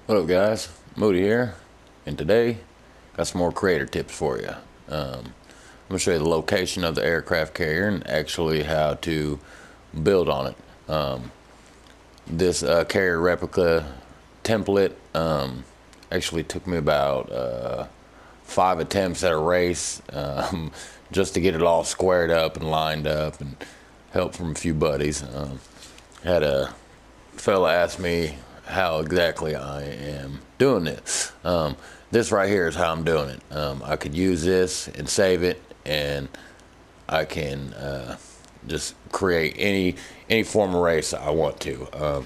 What up, guys? Moody here, and today got some more creator tips for you. I'm going to show you the location of the aircraft carrier and actually how to build on it. This carrier replica template actually took me about 5 attempts at a race just to get it all squared up and lined up, and help from a few buddies. Had a fella ask me how exactly I am doing this. This right here is how I'm doing it. I could use this and save it, and I can just create any form of race I want to.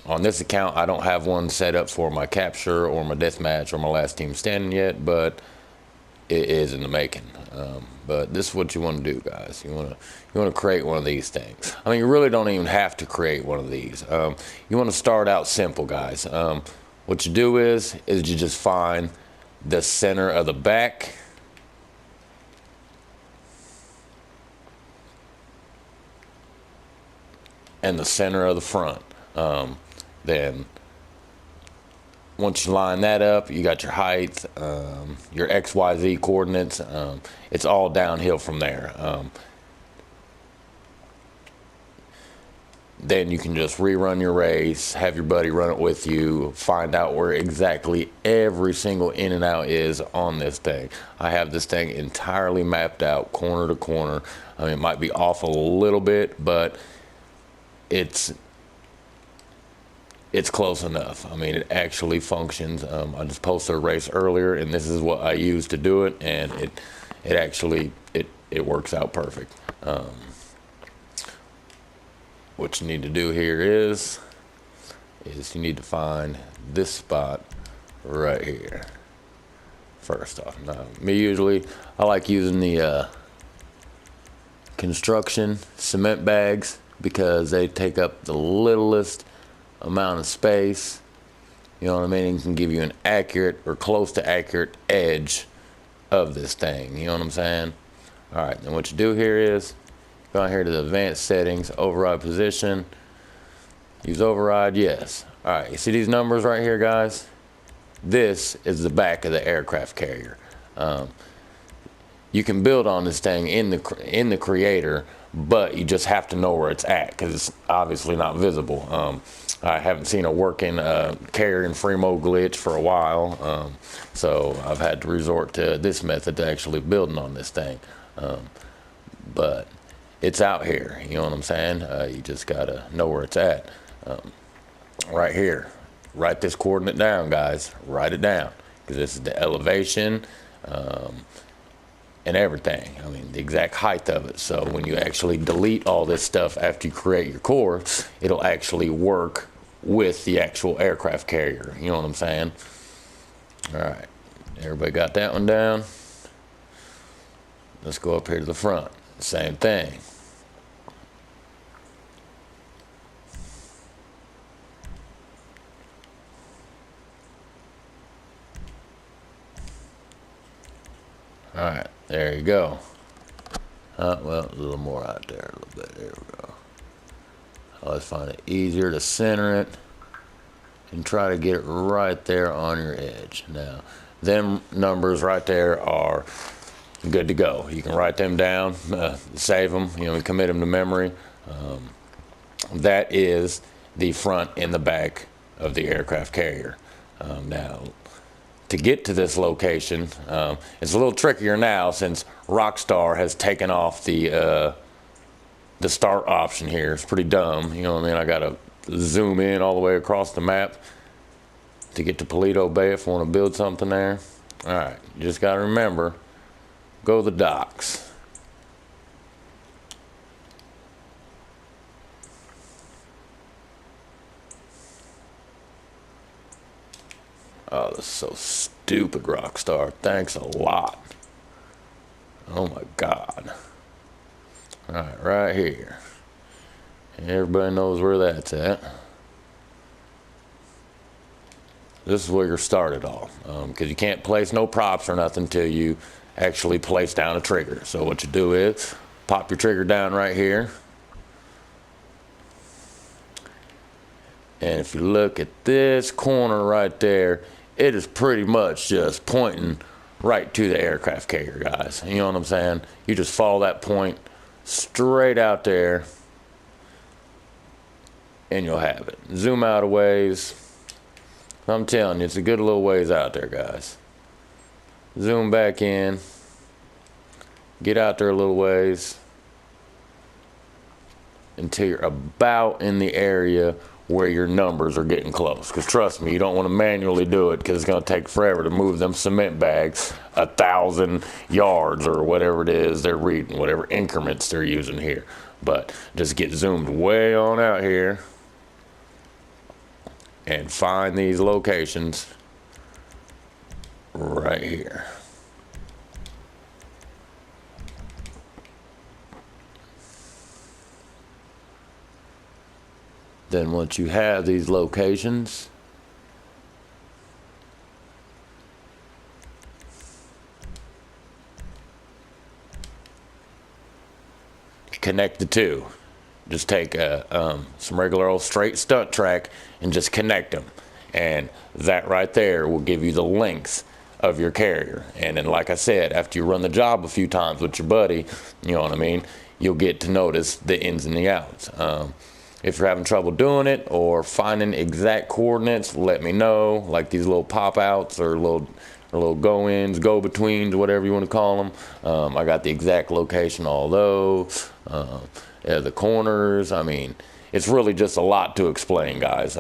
On this account, I don't have one set up for my capture or my deathmatch or my last team standing yet, but it is in the making. But this is what you want to do, guys. You want to create one of these things. I mean, you really don't even have to create one of these. You want to start out simple, guys. What you do is you just find the center of the back, and the center of the front. Then once you line that up, you got your height, your XYZ coordinates. It's all downhill from there. Then you can just rerun your race, have your buddy run it with you, find out where exactly every single in and out is on this thing. I have this thing entirely mapped out corner to corner. I mean, it might be off a little bit, but it's close enough. I mean, it actually functions. I just posted a race earlier, and this is what I use to do it, and it actually works out perfect. What you need to do here is you need to find this spot right here. First off, now I like using the construction cement bags because they take up the littlest amount of space, you know what I mean, and can give you an accurate or close to accurate edge of this thing, you know what I'm saying? All right, then what you do here is go here to the advanced settings, override position, use override, yes. All right, you see these numbers right here, guys? This is the back of the aircraft carrier. You can build on this thing in the creator, but you just have to know where it's at because it's obviously not visible. I haven't seen a working carrier in free mode glitch for a while, so I've had to resort to this method to actually building on this thing. But it's out here, you know what I'm saying? You just gotta know where it's at. Right here, write this coordinate down, guys. Write it down because this is the elevation. And everything. I mean, the exact height of it. So when you actually delete all this stuff after you create your core, it'll actually work with the actual aircraft carrier. You know what I'm saying? All right. Everybody got that one down? Let's go up here to the front. Same thing. All right, there you go. Well, a little more out there, a little bit. There we go. I always find it easier to center it and try to get it right there on your edge. Now, them numbers right there are good to go. You can write them down, save them, you know, and commit them to memory. That is the front and the back of the aircraft carrier. Now, to get to this location, it's a little trickier now since Rockstar has taken off the start option here. It's pretty dumb, you know what I mean? I gotta zoom in all the way across the map to get to Paleto Bay if I want to build something there. All right, you just gotta remember, go to the docks. Oh, this is so stupid, Rockstar. Thanks a lot. Oh my God. All right, right here. Everybody knows where that's at. This is where you're started off, because you can't place no props or nothing until you actually place down a trigger. So what you do is pop your trigger down right here, And if you look at this corner right there, it is pretty much just pointing right to the aircraft carrier, guys. You know what I'm saying? You just follow that point straight out there and you'll have it. Zoom out a ways. I'm telling you, it's a good little ways out there, guys. Zoom back in. Get out there a little ways until you're about in the area where your numbers are getting close. Because trust me, you don't want to manually do it because it's going to take forever to move them cement bags 1,000 yards or whatever it is they're reading, whatever increments they're using here. But just get zoomed way on out here and find these locations right here. Then once you have these locations, connect the two. Just take some regular old straight stunt track and just connect them. And that right there will give you the length of your carrier. And then, like I said, after you run the job a few times with your buddy, you know what I mean, you'll get to notice the ins and the outs. If you're having trouble doing it or finding exact coordinates, let me know. Like these little pop-outs or little go-ins, go-betweens, whatever you want to call them. I got the exact location, all those. The corners. I mean, it's really just a lot to explain, guys.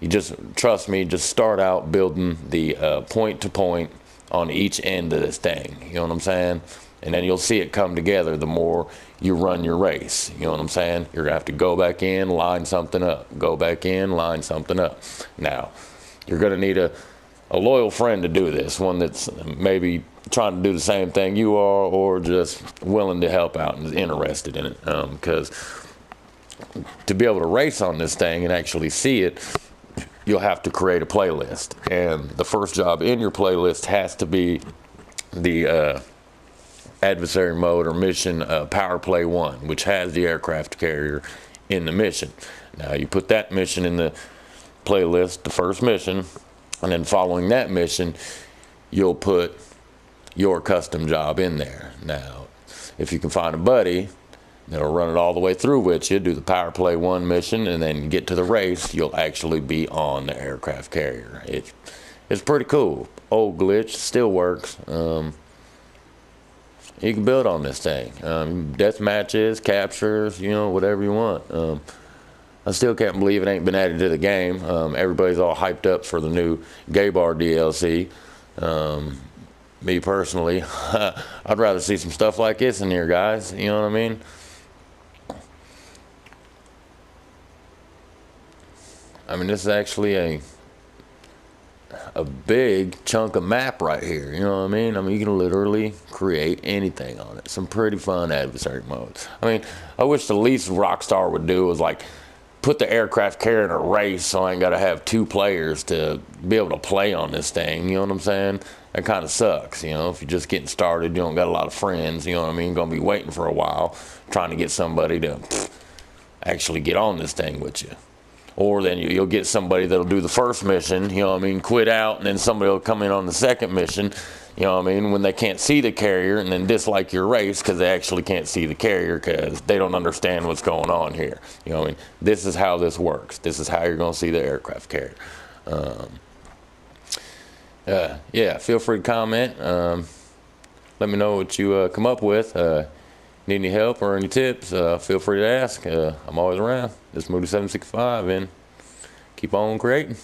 You just, trust me, just start out building the point-to-point on each end of this thing. You know what I'm saying? And then you'll see it come together the more you run your race. You know what I'm saying? You're going to have to go back in, line something up. Go back in, line something up. Now, you're going to need a loyal friend to do this. One that's maybe trying to do the same thing you are or just willing to help out and is interested in it. Because to be able to race on this thing and actually see it, you'll have to create a playlist. And the first job in your playlist has to be the adversary mode or mission power play 1, which has the aircraft carrier in the mission. Now you put that mission in the playlist, the first mission, and then following that mission you'll put your custom job in there. Now if you can find a buddy that'll run it all the way through with you, do the power play 1 mission, and then get to the race, you'll actually be on the aircraft carrier. It's pretty cool. Old glitch, still works. You can build on this thing. Death matches, captures, you know, whatever you want. I still can't believe it ain't been added to the game. Everybody's all hyped up for the new Gay Bar DLC. Me personally, I'd rather see some stuff like this in here, guys. You know what I mean? This is actually a big chunk of map right here. You know what I mean? You can literally create anything on it. Some pretty fun adversary modes. I wish the least Rockstar would do was like put the aircraft carrier in a race so I ain't got to have 2 players to be able to play on this thing. You know what I'm saying? That kind of sucks. You know, if you're just getting started, you don't got a lot of friends. You know what I mean? Gonna be waiting for a while trying to get somebody to actually get on this thing with you. Or then you'll get somebody that'll do the first mission, you know what I mean, quit out, and then somebody will come in on the second mission, you know what I mean, when they can't see the carrier, and then dislike your race because they actually can't see the carrier because they don't understand what's going on here. You know what I mean? This is how this works. This is how you're going to see the aircraft carrier. Yeah, feel free to comment. Let me know what you come up with. Need any help or any tips, feel free to ask. I'm always around. This is Moody 765, and keep on creating.